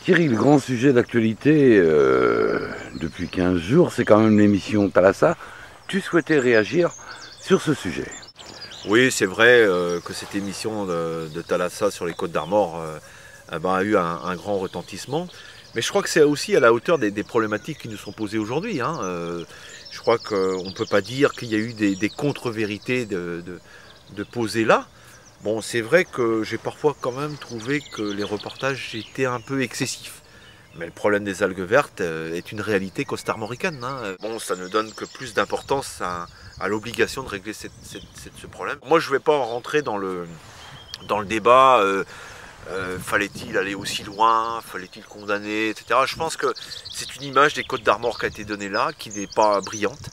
Thierry, le grand sujet d'actualité depuis 15 jours, c'est quand même l'émission Thalassa. Tu souhaitais réagir sur ce sujet? Oui, c'est vrai que cette émission de Thalassa sur les Côtes d'Armor a eu un grand retentissement. Mais je crois que c'est aussi à la hauteur des problématiques qui nous sont posées aujourd'hui. Je crois qu'on ne peut pas dire qu'il y a eu des contre-vérités de poser là. Bon, c'est vrai que j'ai parfois quand même trouvé que les reportages étaient un peu excessifs. Mais le problème des algues vertes est une réalité costarmoricaine. Bon, ça ne donne que plus d'importance à l'obligation de régler ce problème. Moi, je ne vais pas rentrer dans le débat. Fallait-il aller aussi loin? Fallait-il condamner, etc. Je pense que c'est une image des Côtes d'Armor qui a été donnée là, qui n'est pas brillante.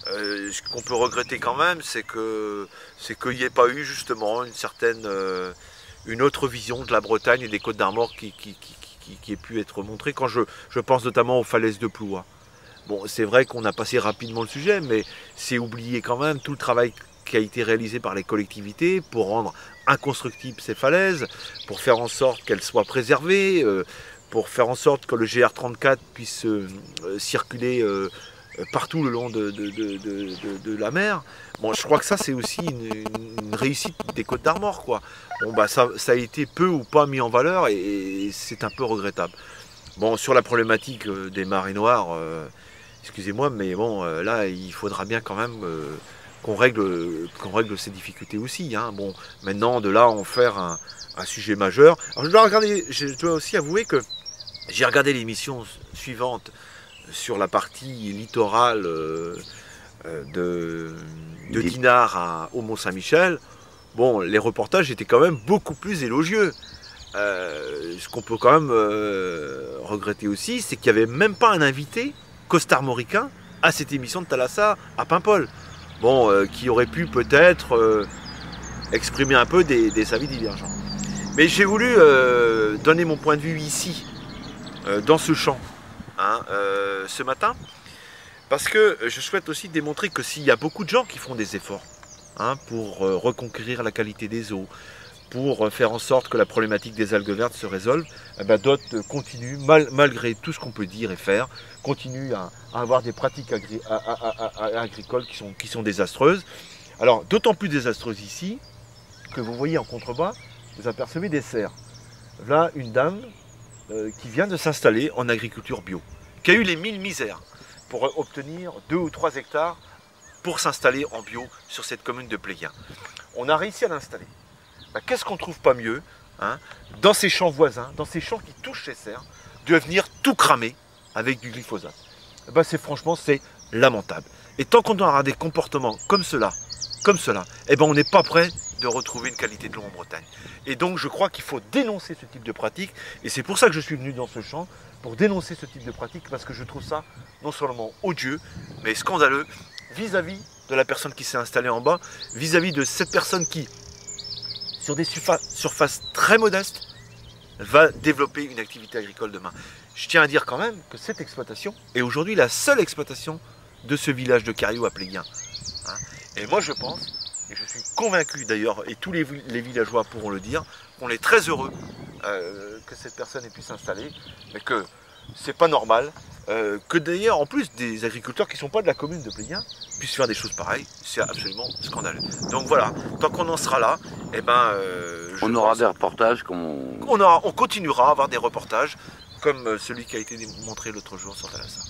Ce qu'on peut regretter quand même, c'est qu'il n'y ait pas eu justement une autre vision de la Bretagne et des Côtes d'Armor qui ait pu être montrée. Quand je pense notamment aux falaises de Plouha. Bon, c'est vrai qu'on a passé rapidement le sujet, mais c'est oublier quand même tout le travail qui a été réalisé par les collectivités pour rendre inconstructibles ces falaises, pour faire en sorte qu'elles soient préservées, pour faire en sorte que le GR34 puisse circuler partout le long de la mer. Bon, je crois que ça c'est aussi une réussite des Côtes d'Armor, quoi. Bon, bah ça a été peu ou pas mis en valeur et c'est un peu regrettable. Bon, sur la problématique des marées noires, excusez-moi, mais bon, là il faudra bien quand même qu'on règle ces difficultés aussi. Bon, maintenant de là en faire un sujet majeur. Alors, je dois aussi avouer que j'ai regardé l'émission suivante sur la partie littorale de Dinard au Mont-Saint-Michel. Bon, les reportages étaient quand même beaucoup plus élogieux. Ce qu'on peut quand même regretter aussi, c'est qu'il n'y avait même pas un invité costarmoricain à cette émission de Thalassa à Paimpol. Bon, qui aurait pu peut-être exprimer un peu des avis divergents. Mais j'ai voulu donner mon point de vue ici, dans ce champ, ce matin, parce que je souhaite aussi démontrer que s'il y a beaucoup de gens qui font des efforts pour reconquérir la qualité des eaux, pour faire en sorte que la problématique des algues vertes se résolve, d'autres continuent, malgré tout ce qu'on peut dire et faire, continuent à avoir des pratiques agricoles qui sont désastreuses. Alors, d'autant plus désastreuses ici, que vous voyez en contrebas, vous apercevez des serres. Là, une dame qui vient de s'installer en agriculture bio, qui a eu les 1000 misères pour obtenir 2 ou 3 hectares pour s'installer en bio sur cette commune de Pléguin. On a réussi à l'installer. Qu'est-ce qu'on ne trouve pas mieux dans ces champs voisins, dans ces champs qui touchent ces serres, de venir tout cramer avec du glyphosate? Franchement, c'est lamentable. Et tant qu'on aura des comportements comme cela, on n'est pas prêt de retrouver une qualité de l'eau en Bretagne. Et donc je crois qu'il faut dénoncer ce type de pratique, et c'est pour ça que je suis venu dans ce champ, pour dénoncer ce type de pratique, parce que je trouve ça non seulement odieux, mais scandaleux vis-à-vis de la personne qui s'est installée en bas, vis-à-vis de cette personne qui, sur des surfaces très modestes, va développer une activité agricole demain. Je tiens à dire quand même que cette exploitation est aujourd'hui la seule exploitation de ce village de Cariou à Pléguin. Et moi je pense, et je suis convaincu d'ailleurs, et tous les villageois pourront le dire, qu'on est très heureux que cette personne ait pu s'installer, mais que c'est pas normal, que d'ailleurs en plus des agriculteurs qui ne sont pas de la commune de Pléguin puissent faire des choses pareilles, c'est absolument scandaleux. Donc voilà, tant qu'on en sera là, on aura des reportages on continuera à avoir des reportages comme celui qui a été montré l'autre jour sur Thalassa.